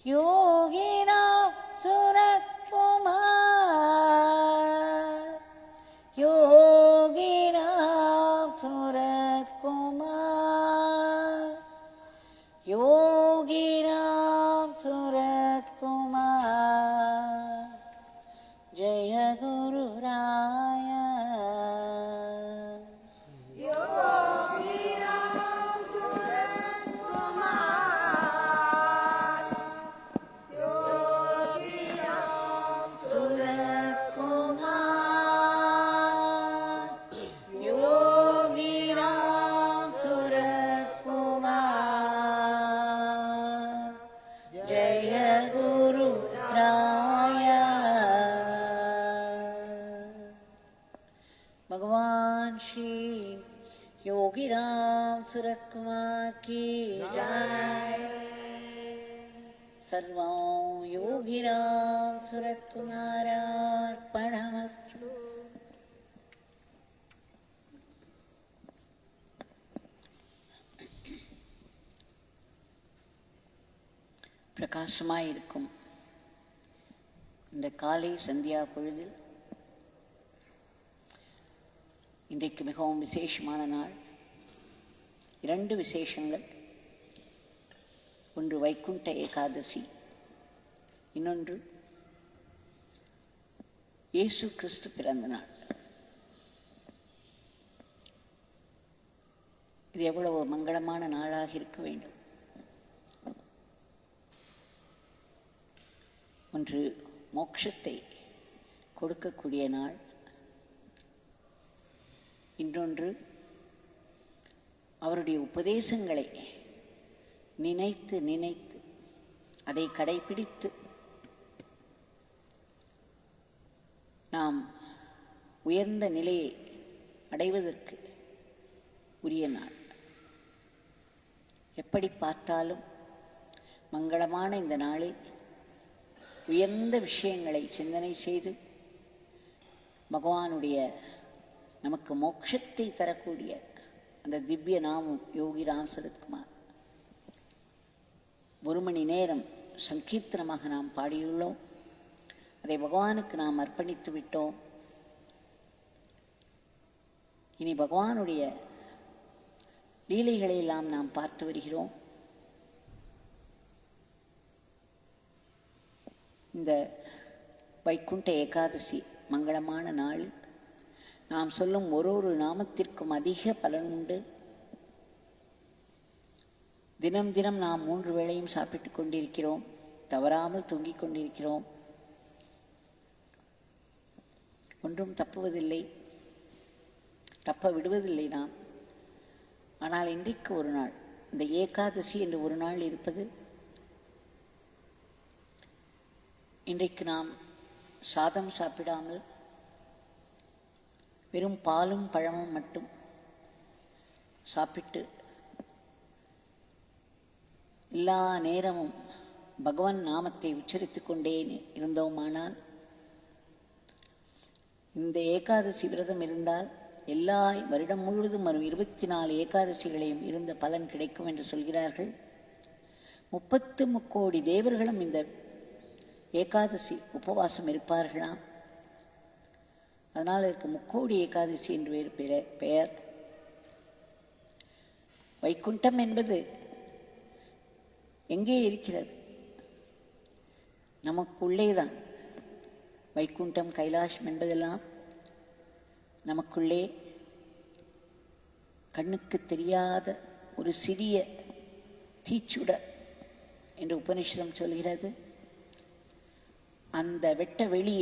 योगिराम सूरत कुमार, योगिराम सूरत कुमार, योगिराम सूरत कुमार, जय गुरु राया। भगवान श्री योगीराम सूरत कुमार की जय। सर्वं योगीराम सूरत कुमारार्पणमस्तु। பிரகாசமாயிருக்கும் இந்த காலை சந்தியா பொழுதில் இன்றைக்கு மிகவும் விசேஷமான நாள். 2 விசேஷங்கள். ஒன்று வைகுண்ட ஏகாதசி, இன்னொன்று இயேசு கிறிஸ்து பிறந்த நாள். இது எவ்வளவு மங்களமான நாளாக இருக்க வேண்டும். ஒன்று மோட்சத்தை கொடுக்கக்கூடிய நாள், இன்னொன்று அவருடைய உபதேசங்களை நினைத்து நினைத்து அதை கடைபிடித்து நாம் உயர்ந்த நிலையை அடைவதற்கு உரிய நாள். எப்படி பார்த்தாலும் மங்களமான இந்த நாளில் உயர்ந்த விஷயங்களை சிந்தனை செய்து பகவானுடைய நமக்கு மோட்சத்தை தரக்கூடிய அந்த திவ்ய நாமம் யோகிராம் சூரத் குமார் 1 மணி நேரம் சங்கீர்த்தனமாக நாம் பாடியுள்ளோம். அதை பகவானுக்கு நாம் அர்ப்பணித்து விட்டோம். இனி பகவானுடைய லீலைகளை எல்லாம் நாம் பார்த்து வருகிறோம். இந்த வைகுண்ட ஏகாதசி மங்களமான நாள் நாம் சொல்லும் ஒரு நாமத்திற்கும் அதிக பலன் உண்டு. தினம் தினம் நாம் 3 வேளையும் சாப்பிட்டு கொண்டிருக்கிறோம், தவறாமல் தூங்கிக் கொண்டிருக்கிறோம். ஒன்றும் தப்புவதில்லை, தப்ப விடுவதில்லை நாம். ஆனால் இன்றைக்கு ஒரு நாள், இந்த ஏகாதசி என்று ஒரு நாள் இருப்பது, இன்றைக்கு நாம் சாதம் சாப்பிடாமல் வெறும் பாலும் பழமும் மட்டும் சாப்பிட்டு எல்லா நேரமும் பகவான் நாமத்தை உச்சரித்து கொண்டே இருந்தோமானால், இந்த ஏகாதசி விரதம் இருந்தால் எல்லா வருடம் முழுவதும் வரும் 24 ஏகாதசிகளையும் இருந்த பலன் கிடைக்கும் என்று சொல்கிறார்கள். 33 கோடி தேவர்களும் இந்த ஏகாதசி உபவாசம் இருப்பார்களாம். அதனால் இதற்கு 3 கோடி ஏகாதசி என்று வேறு பெயர். வைகுண்டம் என்பது எங்கே இருக்கிறது? நமக்குள்ளே தான். வைகுண்டம் கைலாஷம் என்பதெல்லாம் நமக்குள்ளே கண்ணுக்கு தெரியாத ஒரு சிறிய தீச்சுடர் என்று உபனிஷதம் சொல்கிறது. அந்த வெட்ட வெளி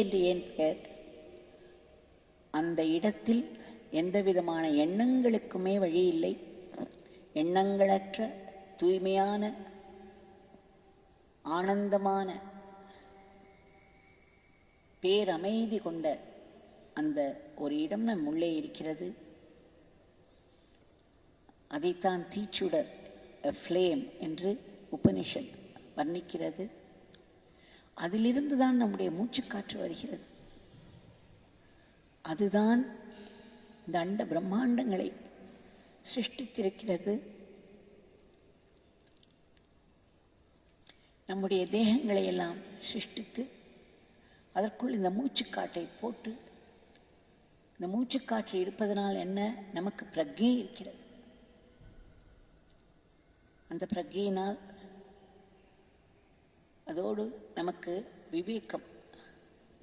என்று ஏன் பெயர்? அந்த இடத்தில் எந்த விதமான எண்ணங்களுக்குமே வழி இல்லை. எண்ணங்களற்ற தூய்மையான ஆனந்தமான பேரமைதி கொண்ட அந்த ஒரு இடம் நம் உள்ளே இருக்கிறது. அதைத்தான் தீச்சுடர், ஃப்ளேம் என்று உபனிஷத் வர்ணிக்கிறது. அதிலிருந்து தான் நம்முடைய மூச்சுக்காற்று வருகிறது. அதுதான் இந்த அண்ட பிரம்மாண்டங்களை சிருஷ்டித்திருக்கிறது. நம்முடைய தேகங்களை எல்லாம் சிருஷ்டித்து அதற்குள் இந்த மூச்சுக்காற்றை போட்டு, இந்த மூச்சுக்காற்று இருப்பதனால் என்ன, நமக்கு பிரக்ஞை இருக்கிறது. அந்த பிரக்ஞையினால் அதோடு நமக்கு விவேகம்,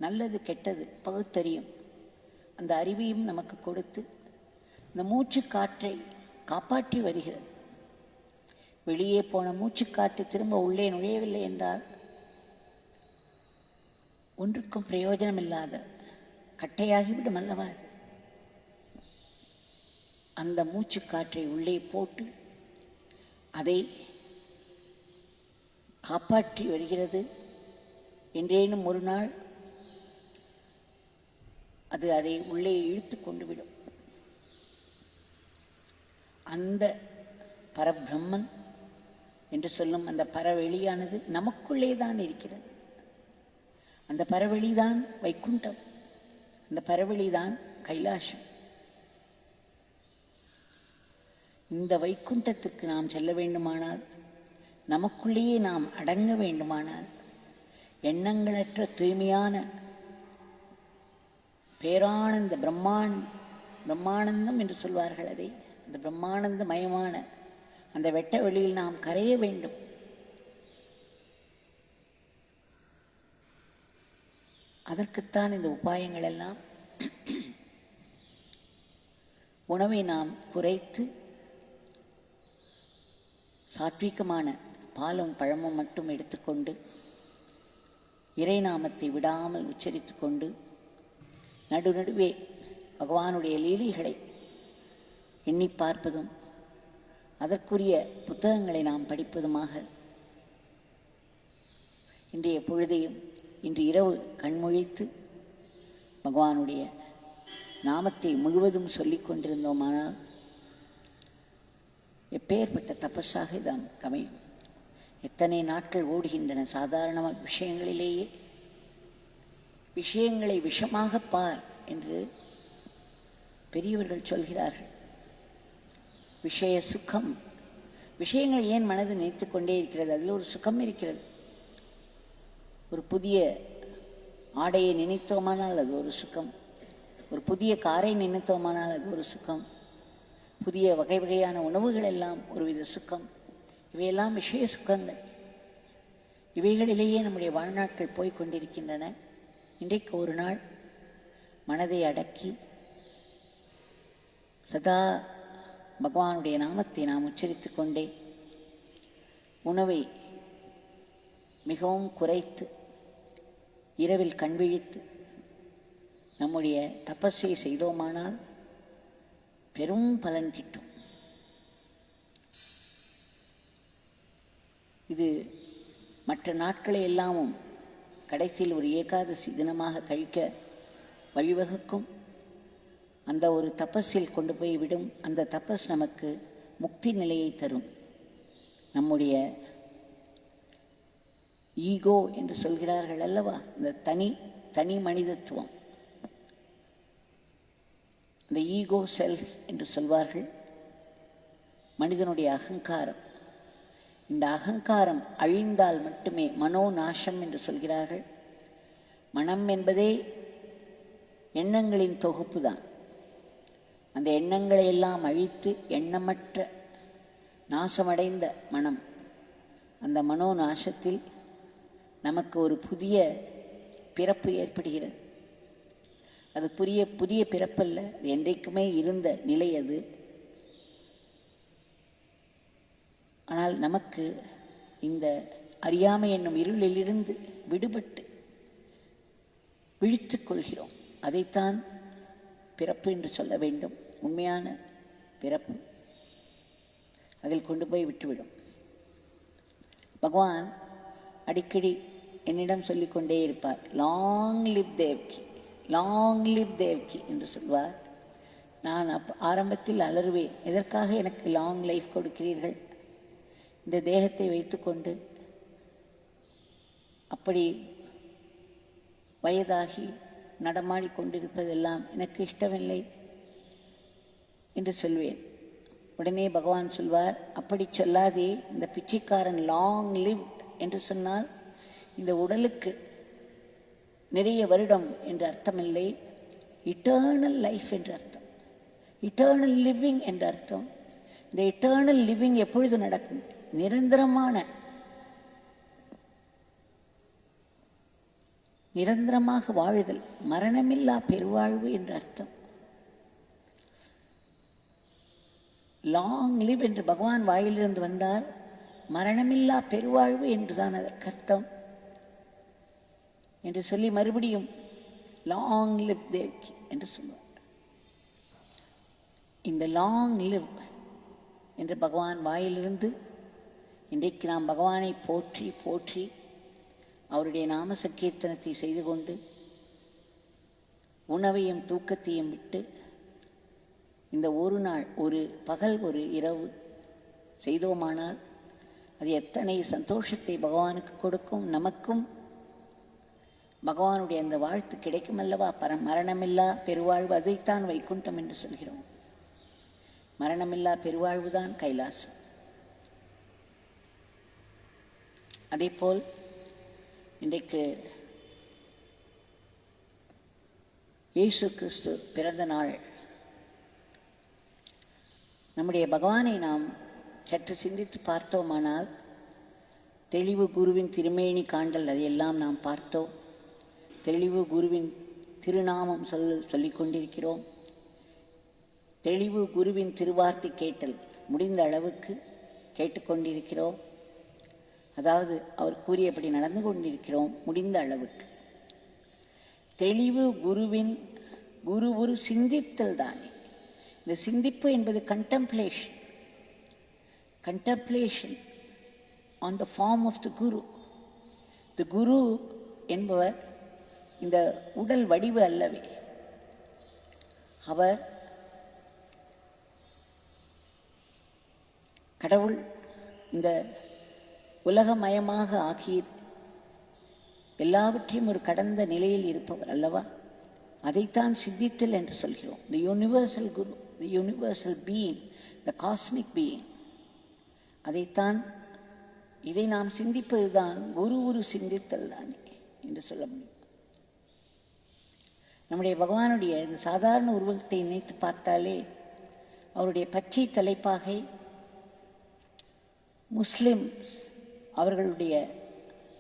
நல்லது கெட்டது பகுத்தறியும் அந்த அறிவையும் நமக்கு கொடுத்து இந்த மூச்சுக்காற்றை காப்பாற்றி வருகிறது. வெளியே போன மூச்சுக்காற்று திரும்ப உள்ளே நுழையவில்லை என்றால் ஒன்றுக்கும் பிரயோஜனம் இல்லாத கட்டையாகிவிடும் அல்லவா அது. அந்த மூச்சுக்காற்றை உள்ளே போட்டு அதை காப்பாற்றி வருகிறது. என்றேனும் ஒரு நாள் அது அதை உள்ளே இழுத்து கொண்டு விடும். அந்த பரபிரம்மன் என்று சொல்லும் அந்த பரவெளியானது நமக்குள்ளே தான் இருக்கிறது. அந்த பரவெளிதான் வைகுண்டம், அந்த பரவெளிதான் கைலாசம். இந்த வைகுண்டத்திற்கு நாம் செல்ல வேண்டுமானால், நமக்குள்ளேயே நாம் அடங்க வேண்டுமானால், எண்ணங்களற்ற தூய்மையான பேரானந்த பிரம்மானந்தம் என்று சொல்வார்கள் அதை, அந்த பிரம்மானந்த மயமான அந்த வெட்ட வெளியில் நாம் கரைய வேண்டும். அதற்குத்தான் இந்த உபாயங்கள் எல்லாம். உணவை நாம் குறைத்து சாத்வீகமான பாலும் பழமும் மட்டும் எடுத்துக்கொண்டு இறைநாமத்தை விடாமல் உச்சரித்து கொண்டு நடுநடுவே பகவானுடைய லீலைகளை எண்ணி பார்ப்பதும் அதற்குரிய புத்தகங்களை நாம் படிப்பதுமாக இன்றைய பொழுதையும், இன்று இரவு கண்மொழித்து பகவானுடைய நாமத்தை முழுவதும் சொல்லிக் கொண்டிருந்தோமானால் எப்பேற்பட்ட தபஸாக இதான் அமையும். எத்தனை நாட்கள் ஓடுகின்றன. சாதாரண விஷயங்களிலேயே விஷயங்களை விஷமாக பார் என்று பெரியவர்கள் சொல்கிறார்கள். விஷய சுகம், விஷயங்களை ஏன் மனது நினைத்து கொண்டே இருக்கிறது? அதில் ஒரு சுகம் இருக்கிறது. ஒரு புதிய ஆடையை நினைத்தோமானால் அது ஒரு சுகம், ஒரு புதிய காரை நினைத்தோமானால் அது ஒரு சுகம், புதிய வகை வகையான உணவுகள் எல்லாம் ஒருவித சுகம். இவையெல்லாம் விஷய சுகங்கள். இவைகளிலேயே நம்முடைய வாழ்நாட்கள் போய்கொண்டிருக்கின்றன. இன்றைக்கு ஒரு நாள் மனதை அடக்கி சதா பகவானுடைய நாமத்தை நாம் உச்சரித்து கொண்டே உணவை மிகவும் குறைத்து இரவில் கண்விழித்து நம்முடைய தபஸை செய்தோமானால் பெரும் பலன் கிட்டும். இது மற்ற நாட்களை எல்லாமும் கடைசியில் ஒரு ஏகாதசி தினமாக கழிக்க வழிவகுக்கும். அந்த ஒரு தபஸில் கொண்டு போய் விடும். அந்த தபஸ் நமக்கு முக்தி நிலையை தரும். நம்முடைய ஈகோ என்று சொல்கிறார்கள் அல்லவா, இந்த தனி மனிதத்துவம், இந்த ஈகோ செல்ஃப் என்று சொல்வார்கள். மனிதனுடைய அகங்காரம், இந்த அகங்காரம் அழிந்தால் மட்டுமே மனோநாசம் என்று சொல்கிறார்கள். மனம் என்பதே எண்ணங்களின் தொகுப்பு தான். அந்த எண்ணங்களை எல்லாம் அழித்து எண்ணமற்ற நாசமடைந்த மனம், அந்த மனோநாசத்தில் நமக்கு ஒரு புதிய பிறப்பு ஏற்படுகிறது. அது புதிய பிறப்பல்ல, அது என்றைக்குமே இருந்த நிலை அது. ஆனால் நமக்கு இந்த அறியாமை என்னும் இருளிலிருந்து விடுபட்டு விழித்துக் கொள்கிறோம். அதைத்தான் பிறப்பு என்று சொல்ல வேண்டும். உண்மையான பிறப்பு அதில் கொண்டு போய் விட்டுவிடும். பகவான் அடிக்கடி என்னிடம் சொல்லிக்கொண்டே இருப்பார், long live Devki, long live Devki என்று சொல்வார். நான் ஆரம்பத்தில் அலறுவேன், எதற்காக எனக்கு லாங் லைஃப் கொடுக்கிறீர்கள்? இந்த தேகத்தை வைத்துக்கொண்டு அப்படி வயதாகி நடமாடி கொண்டிருப்பதெல்லாம் எனக்கு இஷ்டமில்லை என்று சொல்வேன். உடனே பகவான் சொல்வார், அப்படி சொல்லாதே, இந்த பிச்சைக்காரன் லாங் லிவ் என்று சொன்னால் இந்த உடலுக்கு நிறைய வருடம் என்று அர்த்தமில்லை, இட்டர்னல் லைஃப் என்று அர்த்தம், இட்டர்னல் லிவிங் என்ற அர்த்தம். இந்த இட்டர்னல் லிவிங் எப்பொழுது நடக்கும்? நிரந்தரமாக வாழுதல், மரணமில்லா பெருவாழ்வு என்ற அர்த்தம். லாங் லிவ் என்று பகவான் வாயிலிருந்து வந்தால் மரணமில்லா பெருவாழ்வு என்றுதான் அதற்கு அர்த்தம் என்று சொல்லி மறுபடியும் லாங் லிவ் தேவ்கி என்று சொல்வார். இந்த லாங் லிவ் என்று பகவான் வாயிலிருந்து இன்றைக்கு நாம் பகவானை போற்றி போற்றி அவருடைய நாம சங்கீர்த்தனத்தை செய்து கொண்டு உணவையும் தூக்கத்தையும் விட்டு இந்த ஒரு நாள், ஒரு பகல், ஒரு இரவு செய்தோமானால் அது எத்தனை சந்தோஷத்தை பகவானுக்கு கொடுக்கும். நமக்கும் பகவானுடைய அந்த வாழ்த்து கிடைக்கும் அல்லவா? மரணமில்லா பெருவாழ்வு, அதைத்தான் வைகுண்டம் என்று சொல்கிறோம். மரணமில்லா பெருவாழ்வுதான் கைலாசம். அதேபோல் இன்றைக்கு இயேசு கிறிஸ்து பிறந்த நாள். நம்முடைய பகவானை நாம் சற்று சிந்தித்து பார்த்தோமானால் தெளிவு குருவின் திருமேனி காண்டல் அதையெல்லாம் நாம் பார்த்தோம். தெளிவு குருவின் திருநாமம் சொல்லிக் கொண்டிருக்கிறோம். தெளிவு குருவின் திருவார்த்தை கேட்டல் முடிந்த அளவுக்கு கேட்டுக்கொண்டிருக்கிறோம். அதாவது அவர் கூறியபடி நடந்து கொண்டிருக்கிறோம் முடிந்த அளவுக்கு. தெளிவு குருவின் குரு சிந்தித்தல் தானே. இந்த சிந்திப்பு என்பது contemplation on the form of the guru. The guru என்பவர் இந்த உடல் வடிவு அல்லவே. அவர் கடவுள் இந்த உலகமயமாக ஆக்கி எல்லாவற்றையும் ஒரு கடந்த நிலையில் இருப்பவர் அல்லவா? அதைத்தான் சிந்தித்தல் என்று சொல்கிறோம். தி யூனிவர்சல் குரு, தி யூனிவர்சல் பீயிங், த காஸ்மிக் பீயிங். அதைத்தான், இதை நாம் சிந்திப்பதுதான் குரு சிந்தித்தல் தானே என்று சொல்ல முடியும். நம்முடைய பகவானுடைய இந்த சாதாரண உருவத்தை நினைத்து பார்த்தாலே அவருடைய பச்சை தலைப்பாகை முஸ்லிம்ஸ் அவர்களுடைய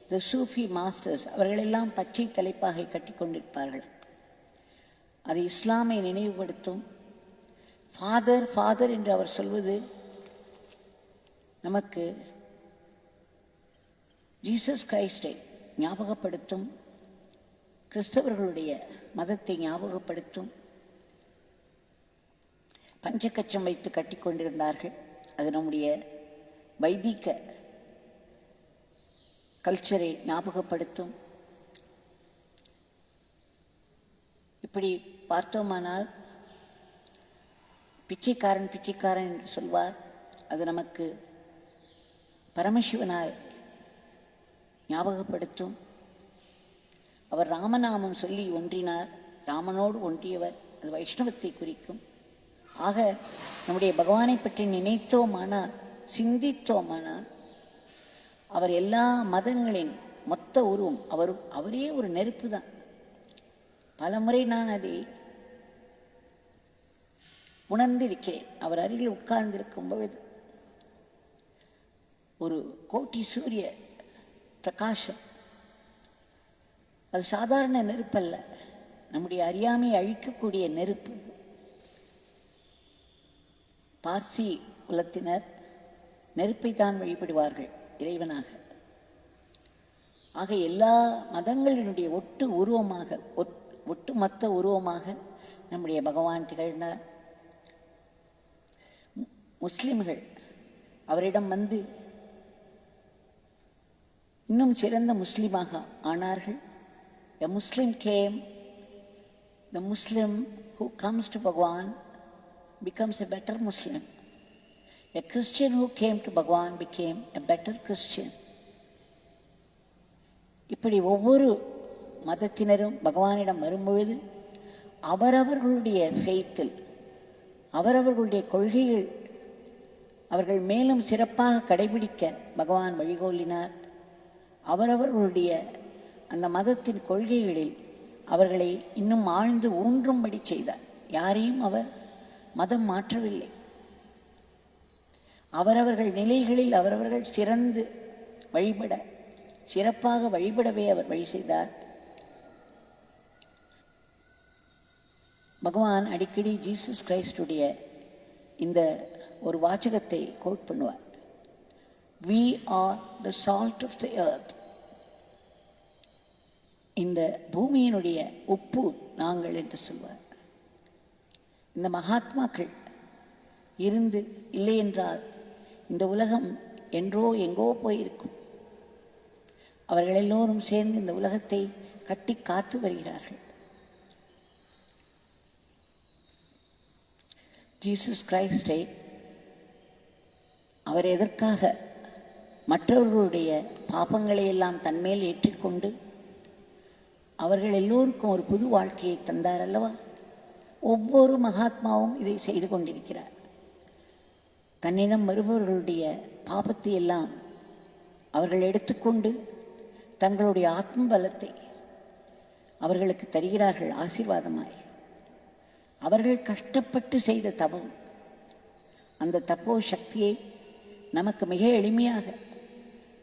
தி சூஃபி மாஸ்டர்ஸ் அவர்களெல்லாம் பச்சை தலைப்பாகை கட்டி கொண்டிருப்பார்கள். அது இஸ்லாமை நினைவுபடுத்தும். ஃபாதர் என்று அவர் சொல்வது நமக்கு ஜீசஸ் கிரைஸ்டை ஞாபகப்படுத்தும், கிறிஸ்தவர்களுடைய மதத்தை ஞாபகப்படுத்தும். பஞ்சக்கச்சம் வைத்து கட்டி கொண்டிருந்தார்கள். அது நம்முடைய வைதிக கல்ச்சரை ஞாபகப்படுத்தும். இப்படி பார்த்தோமானால் பிச்சைக்காரன் என்று சொல்வார். அது நமக்கு பரமசிவனார் ஞாபகப்படுத்தும். அவர் ராமநாமம் சொல்லி ஒன்றினார், ராமனோடு ஒன்றியவர். அது வைஷ்ணவத்தை குறிக்கும். ஆக நம்முடைய பகவானை பற்றி நினைத்தோமானால், சிந்தித்தோமானால், அவர் எல்லா மதங்களின் மொத்த உருவம். அவரே ஒரு நெருப்பு தான். பலமுறை நான் அதை உணர்ந்திருக்கிறேன். அவர் அருகில் உட்கார்ந்திருக்கும் பொழுது ஒரு கோட்டி சூரிய பிரகாசம். அது சாதாரண நெருப்பல்ல, நம்முடைய அறியாமையை அழிக்கக்கூடிய நெருப்பு. பார்சி குலத்தினர் நெருப்பை தான் வழிபடுவார்கள் இறைவனாக. ஆக எல்லா மதங்களினுடைய ஒட்டுமொத்த உருவமாக நம்முடைய பகவான் திகழ்ந்தார். முஸ்லிம்கள் அவரிடம் வந்து இன்னும் சிறந்த முஸ்லிமாக ஆனார்கள். A Muslim came, the Muslim who comes to Bhagwan becomes a better Muslim. A Christian who came to Bhagwan became a better Christian. இப்படி ஒவ்வொரு மதத்தினரும் பகவானிடம் வரும்பொழுது அவரவர்களுடைய ஃபெய்த்தில், அவரவர்களுடைய கொள்கைகள் அவர்கள் மேலும் சிறப்பாக கடைபிடிக்க பகவான் வழிகோலினார். அவரவர்களுடைய அந்த மதத்தின் கொள்கைகளில் அவர்களை இன்னும் ஆழ்ந்து ஊன்றும்படி செய்தார். யாரையும் அவர் மதம் மாற்றவில்லை. அவரவர்கள் நிலைகளில் அவரவர்கள் சிறந்து வழிபட, சிறப்பாக வழிபடவே அவர் வழி செய்தார். பகவான் அடிக்கடி ஜீசஸ் கிரைஸ்டுடைய இந்த ஒரு வாசகத்தை கோட் பண்ணுவார். We are the salt of the earth. இந்த பூமியினுடைய உப்பு நாங்கள் என்று சொல்வார். இந்த மகாத்மாக்கள் இருந்து இல்லை என்றால் இந்த உலகம் என்றோ எங்கோ போயிருக்கும். அவர்கள் எல்லோரும் சேர்ந்து இந்த உலகத்தை கட்டி காத்து வருகிறார்கள். ஜீசஸ் கிரைஸ்டை அவர் எதற்காக மற்றவர்களுடைய பாபங்களை எல்லாம் தன்மேல் ஏற்றிக்கொண்டு அவர்கள் எல்லோருக்கும் ஒரு புது வாழ்க்கையை தந்தார் அல்லவா? ஒவ்வொரு மகாத்மாவும் இதை செய்து கொண்டிருக்கிறார். தன்னிடம் வருபவர்களுடைய பாபத்தை எல்லாம் அவர்கள் எடுத்துக்கொண்டு தங்களுடைய ஆத்ம பலத்தை அவர்களுக்கு தருகிறார்கள் ஆசீர்வாதமாய். அவர்கள் கஷ்டப்பட்டு செய்த தபம், அந்த தப்போ சக்தியை நமக்கு மிக எளிமையாக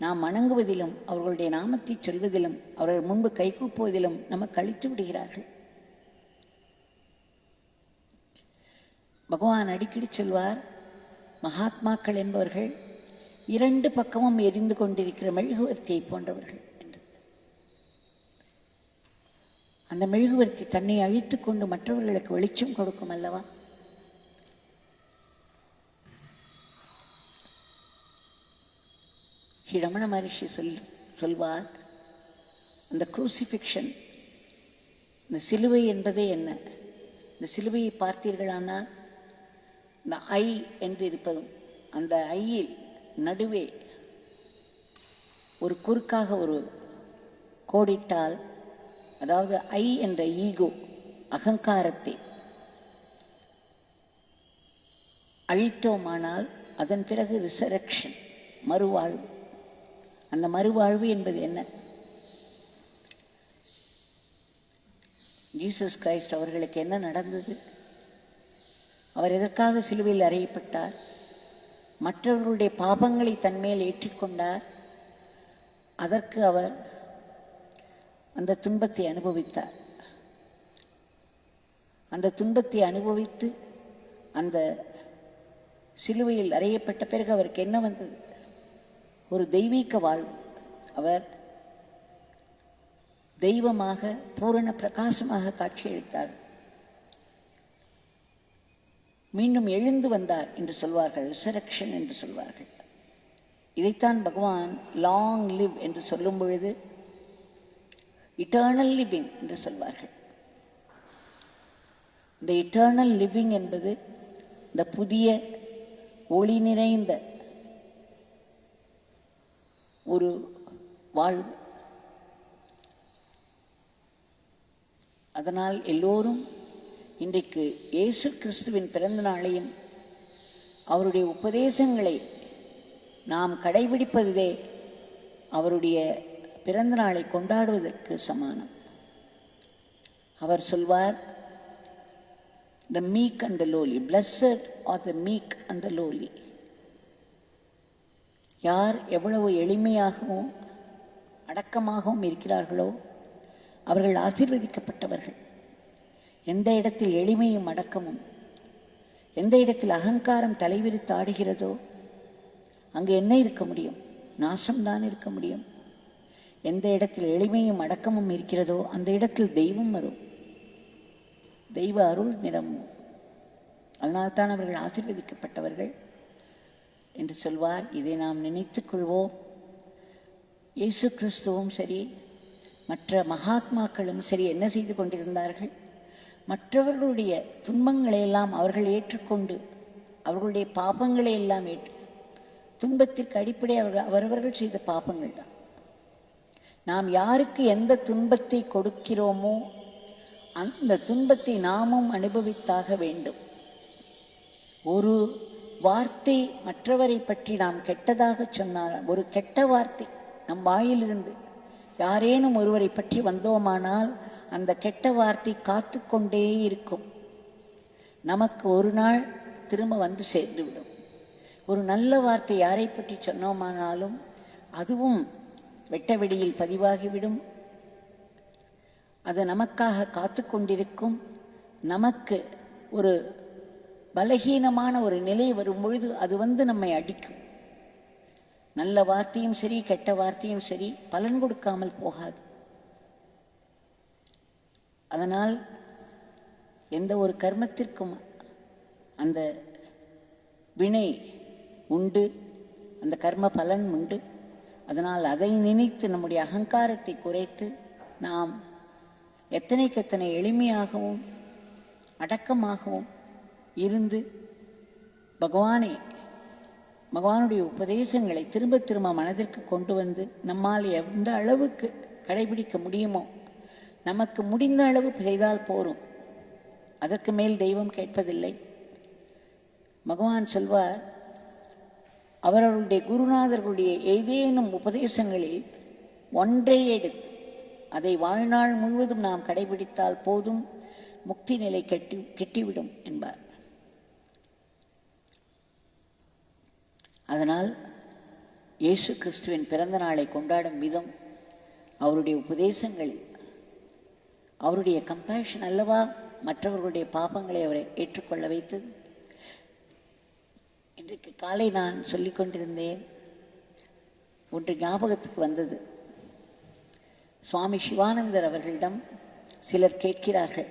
நாம் வணங்குவதிலும் அவர்களுடைய நாமத்தை சொல்வதிலும் அவர்கள் முன்பு கைகூப்புவதிலும் நமக்கு அளித்து விடுகிறார்கள். பகவான் அடிக்கடி சொல்வார், மகாத்மாக்கள் என்பவர்கள் இரண்டு பக்கமும் எரிந்து கொண்டிருக்கிற மெழுகுவர்த்தியை போன்றவர்கள் என்று. அந்த மெழுகுவர்த்தி தன்னை அழித்து கொண்டு மற்றவர்களுக்கு வெளிச்சம் கொடுக்கும் அல்லவா? ஸ்ரீ ரமண மகரிஷி சொல்வார், அந்த குரூசிஃபிக்ஷன், இந்த சிலுவை என்பதே என்ன? இந்த சிலுவையை பார்த்தீர்களானால் இந்த ஐ என்று இருப்பதும், அந்த ஐயில் நடுவே ஒரு குறுக்காக ஒரு கோடிட்டால், அதாவது ஐ என்ற ஈகோ, அகங்காரத்தை அழித்தோமானால் அதன் பிறகு ரிசரக்ஷன், மறுவாழ்வு. அந்த மறுவாழ்வு என்பது என்ன? ஜீசஸ் கிரைஸ்ட் அவர்களுக்கு என்ன நடந்தது? அவர் எதற்காக சிலுவையில் அறையப்பட்டார்? மற்றவர்களுடைய பாபங்களை தன்மேல் ஏற்றிக்கொண்டார். அதற்கு அவர் அந்த துன்பத்தை அனுபவித்தார். அந்த துன்பத்தை அனுபவித்து அந்த சிலுவையில் அறையப்பட்ட பிறகு அவருக்கு என்ன வந்தது? ஒரு தெய்வீக வாழ்வு. அவர் தெய்வமாக பூரண பிரகாசமாக காட்சியளித்தார். மீண்டும் எழுந்து வந்தார் என்று சொல்வார்கள், ரிசரக்ஷன் என்று சொல்வார்கள். இதைத்தான் பகவான் லாங் லிவ் என்று சொல்லும் பொழுது இட்டர்னல் லிவிங் என்று சொல்வார்கள். இந்த இட்டர்னல் லிவிங் என்பது இந்த புதிய ஒளி நிறைந்த ஒரு வாழ்வு. அதனால் எல்லோரும் இன்றைக்கு இயேசு கிறிஸ்துவின் பிறந்த நாளையும் அவருடைய உபதேசங்களை நாம் கடைபிடிப்பதே அவருடைய பிறந்த நாளை கொண்டாடுவதற்கு சமானம். அவர் சொல்வார், the meek and the lowly, blessed are the meek and the lowly. யார் எவ்வளவு எளிமையாகவும் அடக்கமாகவும் இருக்கிறார்களோ அவர்கள் ஆசீர்வதிக்கப்பட்டவர்கள். எந்த இடத்தில் எளிமையும் அடக்கமும், எந்த இடத்தில் அகங்காரம் தலைவிரித்து ஆடுகிறதோ அங்கு என்ன இருக்க முடியும்? நாசம்தான் இருக்க முடியும். எந்த இடத்தில் எளிமையும் அடக்கமும் இருக்கிறதோ அந்த இடத்தில் தெய்வம் வரும், தெய்வ அருள் நிரம்பும். அதனால்தான் அவர்கள் ஆசீர்வதிக்கப்பட்டவர்கள் என்று சொல்வார். இதை நாம் நினைத்துக் கொள்வோம். இயேசு கிறிஸ்துவும் சரி, மற்ற மகாத்மாக்களும் சரி என்ன செய்து கொண்டிருந்தார்கள்? மற்றவர்களுடைய துன்பங்களை எல்லாம் அவர்கள் ஏற்றுக்கொண்டு, அவர்களுடைய பாபங்களை எல்லாம் ஏற்று, துன்பத்திற்கு அடிப்படை அவரவர்கள் செய்த பாபங்கள் தான். நாம் யாருக்கு எந்த துன்பத்தை கொடுக்கிறோமோ அந்த துன்பத்தை நாமும் அனுபவித்தாக வேண்டும். ஒரு வார்த்தை மற்றவரை பற்றி நாம் கெட்டதாக சொன்னால், ஒரு கெட்ட வார்த்தை நம் வாயிலிருந்து யாரேனும் ஒருவரை பற்றி வந்தோமானால் அந்த கெட்ட வார்த்தை காத்து கொண்டே இருக்கும். நமக்கு ஒரு நாள் திரும்ப வந்து சேர்ந்துவிடும். ஒரு நல்ல வார்த்தை யாரை பற்றி சொன்னோமானாலும் அதுவும் வெட்ட வெளியில் பதிவாகிவிடும். அது நமக்காக காத்து கொண்டிருக்கும். நமக்கு ஒரு பலகீனமான ஒரு நிலை வரும் பொழுது அது வந்து நம்மை அடிக்கும். நல்ல வார்த்தையும் சரி, கெட்ட வார்த்தையும் சரி, பலன் கொடுக்காமல் போகாது. அதனால் எந்த ஒரு கர்மத்திற்கும் அந்த வினை உண்டு, அந்த கர்ம பலன் உண்டு. அதனால் அதை நினைத்து நம்முடைய அகங்காரத்தை குறைத்து நாம் எத்தனைக்கெத்தனை எளிமையாகவும் அடக்கமாகவும் இருந்து பகவானுடைய உபதேசங்களை திரும்ப திரும்ப மனதிற்கு கொண்டு வந்து நம்மால் எந்த அளவுக்கு கடைபிடிக்க முடியுமோ நமக்கு முடிந்த அளவு செய்தால் போரும். அதற்கு மேல் தெய்வம் கேட்பதில்லை. பகவான் சொல்வார், அவர்களுடைய குருநாதர்களுடைய ஏதேனும் உபதேசங்களில் ஒன்றை எடுத்து அதை வாழ்நாள் முழுவதும் நாம் கடைபிடித்தால் போதும், முக்தி நிலை கெட்டிவிடும் என்பார். அதனால் இயேசு கிறிஸ்துவின் பிறந்த நாளை கொண்டாடும் விதம் அவருடைய உபதேசங்கள், அவருடைய கம்பேஷன் அல்லவா மற்றவர்களுடைய பாபங்களை அவரை ஏற்றுக்கொள்ள வைத்தது. இன்றைக்கு காலை நான் சொல்லிக் கொண்டிருந்தேன், ஒன்று ஞாபகத்துக்கு வந்தது. சுவாமி சிவானந்தர் அவர்களிடம் சிலர் கேட்கிறார்கள்,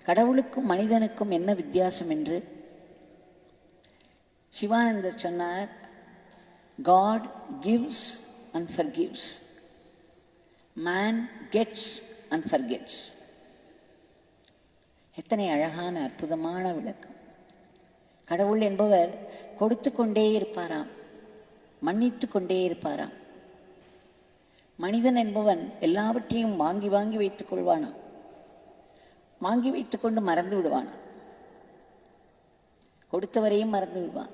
கடவுளுக்கும் மனிதனுக்கும் என்ன வித்தியாசம் என்று. சிவானந்தர் சொன்னார், God gives and forgives, man gets and forgets. எத்தனை அழகான அற்புதமான விளக்கம். கடவுள் என்பவர் கொடுத்து கொண்டே இருப்பாராம், மன்னித்து கொண்டே இருப்பாராம். மனிதன் என்பவன் எல்லாவற்றையும் வாங்கி வாங்கி வைத்துக் கொள்வானாம், வாங்கி வைத்துக்கொண்டு மறந்து விடுவானாம். கொடுத்தவரையும் மறந்து விடுவான்,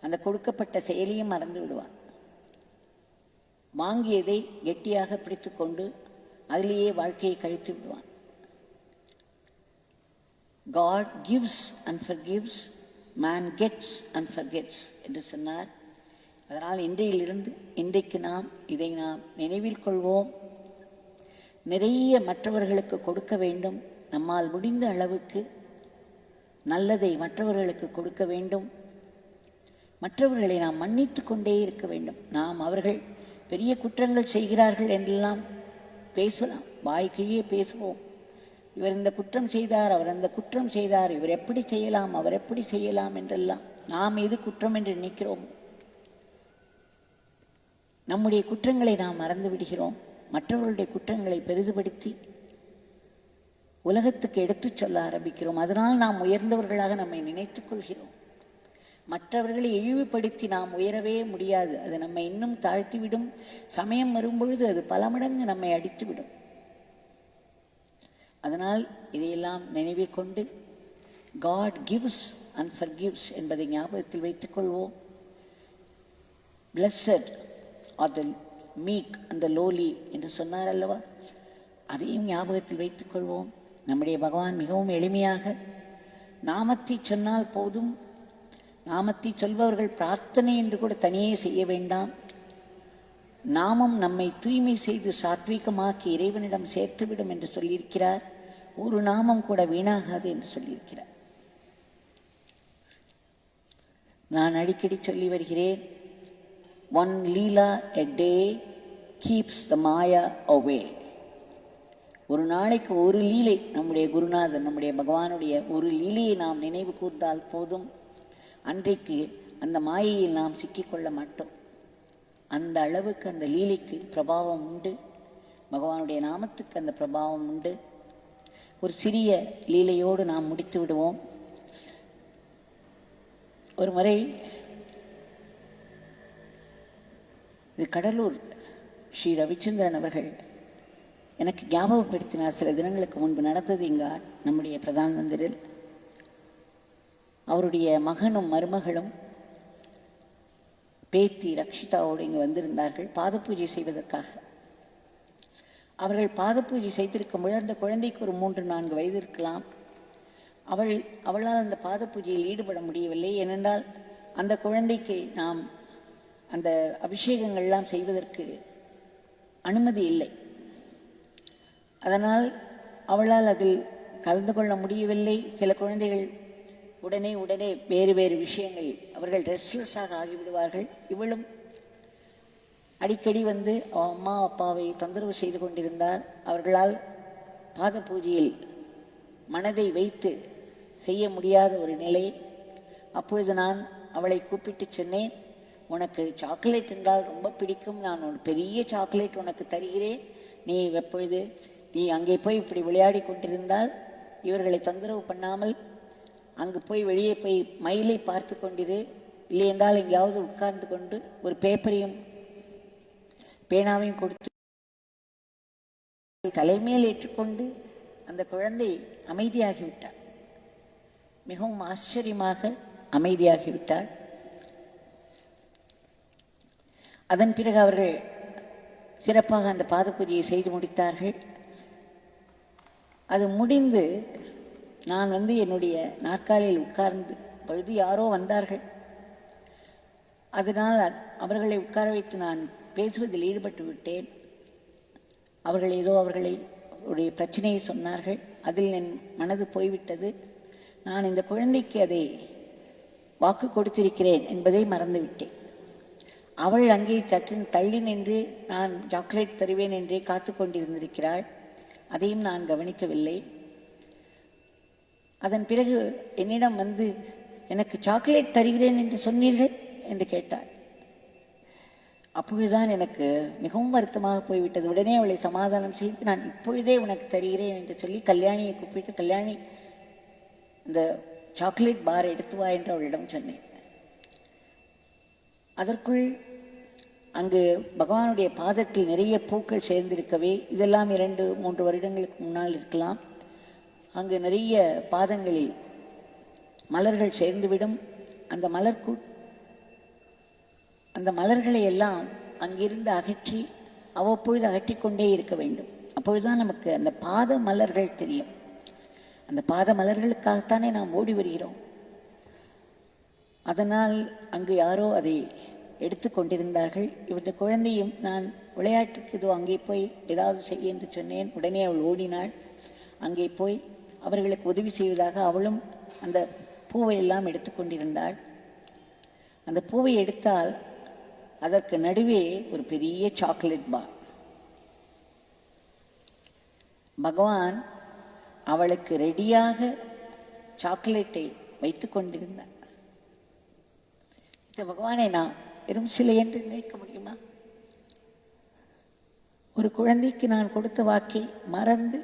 அந்த கொடுக்கப்பட்ட செயலையும் மறந்து விடுவான். வாங்கியதை கெட்டியாக பிடித்து கொண்டு அதிலேயே வாழ்க்கையை கழித்து விடுவான். God gives and forgives, man gets and forgets என்று சொன்னார். அதனால் இன்றைக்கு நாம் இதை நினைவில் கொள்வோம். நிறைய மற்றவர்களுக்கு கொடுக்க வேண்டும். நம்மால் முடிந்த அளவுக்கு நல்லதை மற்றவர்களுக்கு கொடுக்க வேண்டும். மற்றவர்களை நாம் மன்னித்து கொண்டே இருக்க வேண்டும். நாம் அவர்கள் பெரிய குற்றங்கள் செய்கிறார்கள் என்றெல்லாம் பேசலாம், வாய்க்கிழியே பேசுவோம். இவர் இந்த குற்றம் செய்தார், அவர் அந்த குற்றம் செய்தார், இவர் எப்படி செய்யலாம், அவர் எப்படி செய்யலாம் என்றெல்லாம் நாம் எது குற்றம் என்று நினைக்கிறோம். நம்முடைய குற்றங்களை நாம் மறந்து விடுகிறோம். மற்றவர்களுடைய குற்றங்களை பெரிதுபடுத்தி உலகத்துக்கு எடுத்துச் சொல்ல ஆரம்பிக்கிறோம். அதனால் நாம் உயர்ந்தவர்களாக நம்மை நினைத்துக் கொள்கிறோம். மற்றவர்களை இழிவுபடுத்தி நாம் உயரவே முடியாது. அது நம்மை இன்னும் தாழ்த்திவிடும். சமயம் வரும்பொழுது அது பல மடங்கு நம்மை அடித்துவிடும். அதனால் இதையெல்லாம் நினைவில் கொண்டு God gives and forgives என்பதை ஞாபகத்தில் வைத்துக் கொள்வோம். Blessed are the meek and the lowly என்று சொன்னார் அல்லவா, அதையும் ஞாபகத்தில் வைத்துக் கொள்வோம். நம்முடைய பகவான் மிகவும் எளிமையாக நாமத்தை சொன்னால் போதும். நாமத்தை சொல்பவர்கள் பிரார்த்தனை என்று கூட தனியே செய்ய வேண்டாம். நாமம் நம்மை தூய்மை செய்து சாத்வீகமாக்கி இறைவனிடம் சேர்த்துவிடும் என்று சொல்லியிருக்கிறார். ஒரு நாமம் கூட வீணாகாது என்று சொல்லியிருக்கிறார். நான் அடிக்கடி சொல்லி வருகிறேன், one Leela a day keeps the maya away. ஒரு நாளைக்கு ஒரு லீலை, நம்முடைய குருநாதர் நம்முடைய பகவானுடைய ஒரு லீலையை நாம் நினைவு கூர்ந்தால் போதும். அன்றைக்கு அந்த மாயையில் நாம் சிக்கிக்கொள்ள மாட்டோம். அந்த அளவுக்கு அந்த லீலைக்கு பிரபாவம் உண்டு. பகவானுடைய நாமத்துக்கு அந்த பிரபாவம் உண்டு. ஒரு சிறிய லீலையோடு நாம் முடித்து விடுவோம். ஒரு முறை இது கடலூர் ஸ்ரீ ரவிச்சந்திரன் அவர்கள் எனக்கு ஞாபகப்படுத்தினார். சில தினங்களுக்கு முன்பு நடந்தது இங்கே நம்முடைய பிரதான் மந்திரில். அவருடைய மகனும் மருமகளும் பேத்தி ரக்ஷிதாவோடு இங்கு வந்திருந்தார்கள் பாத பூஜை செய்வதற்காக. அவர்கள் பாத பூஜை செய்திருக்கும் பொழுது அந்த குழந்தைக்கு ஒரு 3-4 வயது இருக்கலாம். அவளால் அந்த பாத பூஜையில் ஈடுபட முடியவில்லை. ஏனென்றால் அந்த குழந்தைக்கு நாம் அந்த அபிஷேகங்கள்லாம் செய்வதற்கு அனுமதி இல்லை. அதனால் அவளால் அதில் கலந்து கொள்ள முடியவில்லை. சில குழந்தைகள் உடனே வேறு வேறு விஷயங்கள் அவர்கள் ரெஸ்ட்லெஸ்ஸாக ஆகிவிடுவார்கள். இவளும் அடிக்கடி வந்து அம்மா அப்பாவை தொந்தரவு செய்து கொண்டிருந்தார். அவர்களால் பாத பூஜையில் மனதை வைத்து செய்ய முடியாத ஒரு நிலை. அப்பொழுது நான் அவளை கூப்பிட்டு சொன்னேன், உனக்கு சாக்லேட் என்றால் ரொம்ப பிடிக்கும், நான் ஒரு பெரிய சாக்லேட் உனக்கு தருகிறேன். நீ எப்பொழுது நீ அங்கே போய் இப்படி விளையாடி கொண்டிருந்தால் இவர்களை தொந்தரவு பண்ணாமல் அங்கு போய் வெளியே போய் மயிலை பார்த்து கொண்டிரு, இல்லை என்றால் எங்கேயாவது உட்கார்ந்து கொண்டு ஒரு பேப்பரையும் பேனாவையும் கொடுத்து தலைமையில் ஏற்றுக்கொண்டு அந்த குழந்தை அமைதியாகிவிட்டார். மிகவும் ஆச்சரியமாக அமைதியாகிவிட்டாள். அதன் பிறகு அவர்கள் சிறப்பாக அந்த பாத பூஜையை செய்து முடித்தார்கள். அது முடிந்து நான் வந்து என்னுடைய நாற்காலியில் உட்கார்ந்து பொழுது யாரோ வந்தார்கள். அதனால் அவர்களை உட்கார வைத்து நான் பேசுவதில் ஈடுபட்டு விட்டேன். அவர்கள் ஏதோ அவர்களுடைய பிரச்சனையை சொன்னார்கள். அதில் என் மனது போய்விட்டது. நான் இந்த குழந்தைக்கு அதை வாக்கு கொடுத்திருக்கிறேன் என்பதை மறந்துவிட்டேன். அவள் அங்கே சற்று தள்ளி நின்று நான் சாக்லேட் தருவேன் என்றே காத்து கொண்டிருந்திருக்கிறாள். அதையும் நான் கவனிக்கவில்லை. அதன் பிறகு என்னிடம் வந்து எனக்கு சாக்லேட் தருகிறேன் என்று சொன்னீர்கள் என்று கேட்டாள். அப்பொழுதுதான் எனக்கு மிகவும் வருத்தமாக போய்விட்டது. உடனே அவளை சமாதானம் செய்து நான் இப்பொழுதே உனக்கு தருகிறேன் என்று சொல்லி கல்யாணியை கூப்பிட்டு, கல்யாணி இந்த சாக்லேட் பார் எடுத்து வா என்று அவளிடம் சொன்னேன். அதற்குள் அங்கு பகவானுடைய பாதத்தில் நிறைய பூக்கள் சேர்ந்திருக்கவே, இதெல்லாம் 2-3 வருடங்களுக்கு முன்னால் இருக்கலாம். அங்கு நிறைய பாதங்களில் மலர்கள் சேர்ந்துவிடும். அந்த மலர்களை எல்லாம் அங்கிருந்து அகற்றி அவ்வப்பொழுது அகற்றிக்கொண்டே இருக்க வேண்டும். அப்பொழுதுதான் நமக்கு அந்த பாத மலர்கள் தெரியும். அந்த பாத மலர்களுக்காகத்தானே நாம் ஓடி வருகிறோம். அதனால் அங்கு யாரோ அதை எடுத்து கொண்டிருந்தார்கள். இவருடைய குழந்தையும் நான் விளையாட்டுக்கு இதோ அங்கே போய் ஏதாவது செய்ய என்று சொன்னேன். உடனே அவள் ஓடினாள். அங்கே போய் அவர்களுக்கு உதவி செய்வதாக அவளும் அந்த பூவை எல்லாம் எடுத்துக்கொண்டிருந்தாள். அந்த பூவை எடுத்தால் அதற்கு நடுவே ஒரு பெரிய சாக்லேட் பார். பகவான் அவளுக்கு ரெடியாக சாக்லேட்டை வைத்து கொண்டிருந்தார். இந்த பகவானை நான் வெறும் சிலை என்று நினைக்க முடியுமா? ஒரு குழந்தைக்கு நான் கொடுத்த வாக்கை மறந்து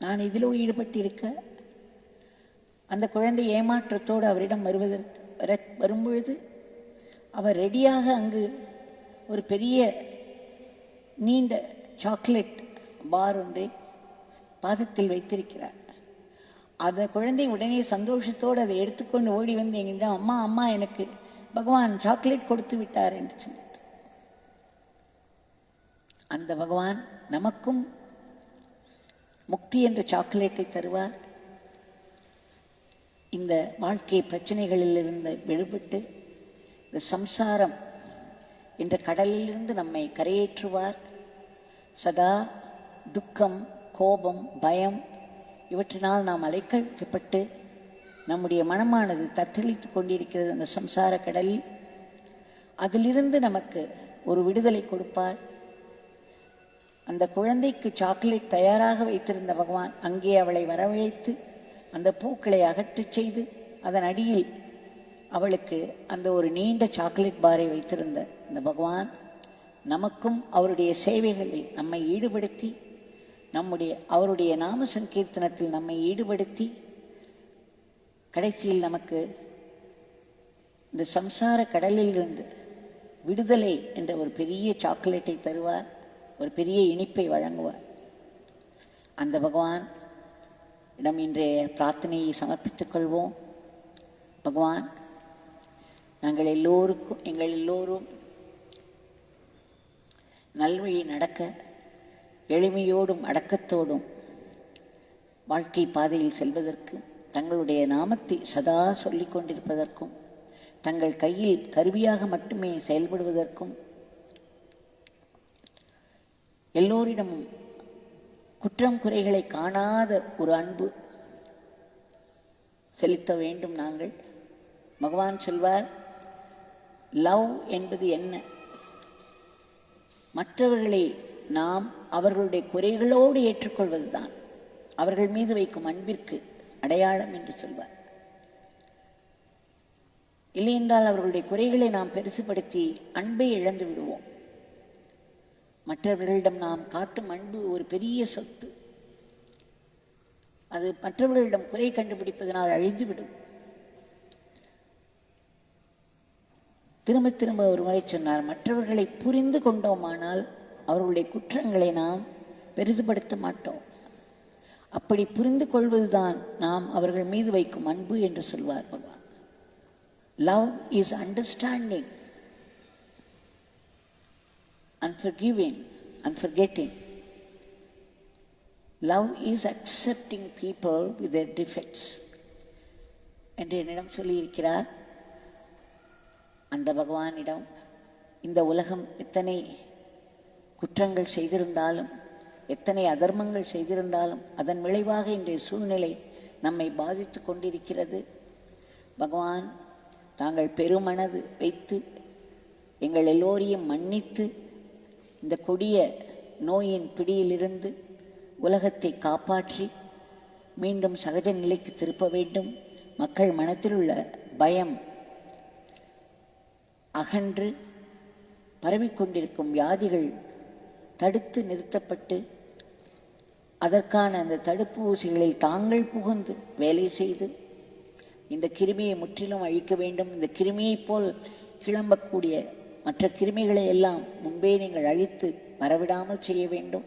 நான் இதிலோ ஈடுபட்டிருக்க, அந்த குழந்தை ஏமாற்றத்தோடு அவரிடம் வரும்பொழுது அவர் ரெடியாக அங்கு ஒரு பெரிய நீண்ட சாக்லேட் பார் ஒன்றை பாதத்தில் வைத்திருக்கிறார். அந்த குழந்தை உடனே சந்தோஷத்தோடு அதை எடுத்துக்கொண்டு ஓடி வந்து எங்கிட்ட, அம்மா அம்மா எனக்கு பகவான் சாக்லேட் கொடுத்து விட்டார் என்று சொன்னார். அந்த பகவான் நமக்கும் முக்தி என்ற சாக்லேட்டை தருவார். இந்த வாழ்க்கை பிரச்சனைகளிலிருந்து விடுபட்டு இந்த சம்சாரம் என்ற கடலிலிருந்து நம்மை கரையேற்றுவார். சதா துக்கம், கோபம், பயம் இவற்றினால் நாம் அலைக்கழிக்கப்பட்டு நம்முடைய மனமானது தத்தளித்து கொண்டிருக்கிறது அந்த சம்சார கடலில். அதிலிருந்து நமக்கு ஒரு விடுதலை கொடுப்பார். அந்த குழந்தைக்கு சாக்லேட் தயாராக வைத்திருந்த பகவான் அங்கே அவளை வரவழைத்து அந்த பூக்களை அகற்றச் செய்து அதன் அடியில் அவளுக்கு அந்த ஒரு நீண்ட சாக்லேட் பாரை வைத்திருந்த இந்த பகவான் நமக்கும் அவருடைய சேவைகளில் நம்மை ஈடுபடுத்தி அவருடைய நாம சங்கீர்த்தனத்தில் நம்மை ஈடுபடுத்தி கடைசியில் நமக்கு இந்த சம்சார கடலிலிருந்து விடுதலை என்ற ஒரு பெரிய சாக்லேட்டை தருவார், ஒரு பெரிய இனிப்பை வழங்குவார். அந்த பகவான் இடம் இன்றைய பிரார்த்தனையை சமர்ப்பித்துக் கொள்வோம். பகவான், எங்கள் எல்லோரும் நல்வழி நடக்க எளிமையோடும் அடக்கத்தோடும் வாழ்க்கை பாதையில் செல்வதற்கு, தங்களுடைய நாமத்தை சதா சொல்லிக் கொண்டிருப்பதற்கும், தங்கள் கையில் கருவியாக மட்டுமே செயல்படுவதற்கும், எல்லோரிடமும் குற்றம் குறைகளை காணாத ஒரு அன்பு செலுத்த வேண்டும். நாங்கள் பகவான் சொல்வார், லவ் என்பது என்ன? மற்றவர்களை நாம் அவர்களுடைய குறைகளோடு ஏற்றுக்கொள்வதுதான் அவர்கள் மீது வைக்கும் அன்பிற்கு அடையாளம் என்று சொல்வார். இல்லையென்றால் அவர்களுடைய குறைகளை நாம் பெருசுபடுத்தி அன்பை இழந்து விடுவோம். மற்றவர்களிடம் நாம் காட்டும் அன்பு ஒரு பெரிய சொத்து. அது மற்றவர்களிடம் குறை கண்டுபிடிப்பதனால் அழிந்துவிடும். திரும்ப திரும்ப ஒரு முறை சொன்னார், மற்றவர்களை புரிந்து கொண்டோமானால் அவர்களுடைய குற்றங்களை நாம் பெரிதுபடுத்த மாட்டோம். அப்படி புரிந்து கொள்வதுதான் நாம் அவர்கள் மீது வைக்கும் அன்பு என்று சொல்வார் பகவான். Love is understanding and forgiving and forgetting. Love is accepting people with their defects என்று என்னிடம் சொல்லியிருக்கிறார். அந்த பகவானிடம் இந்த உலகம் எத்தனை குற்றங்கள் செய்திருந்தாலும், எத்தனை அதர்மங்கள் செய்திருந்தாலும், அதன் விளைவாக இன்றைய சூழ்நிலை நம்மை பாதித்து கொண்டிருக்கிறது. பகவான் தாங்கள் பெருமனது வைத்து எங்கள் எல்லோரையும் மன்னித்து இந்த கொடிய நோயின் பிடியிலிருந்து உலகத்தை காப்பாற்றி மீண்டும் சகஜ நிலைக்கு திருப்ப வேண்டும். மக்கள் மனத்தில் உள்ள பயம் அகன்று பரவிக்கொண்டிருக்கும் வியாதிகள் தடுத்து நிறுத்தப்பட்டு அதற்கான அந்த தடுப்பூசிகளில் தாங்கள் புகுந்து வேலை செய்து இந்த கிருமியை முற்றிலும் அழிக்க வேண்டும். இந்த கிருமியைப் போல் கிளம்பக்கூடிய மற்ற கிருமிகளை எல்லாம் முன்பே நீங்கள் அழித்து வரவிடாமல் செய்ய வேண்டும்.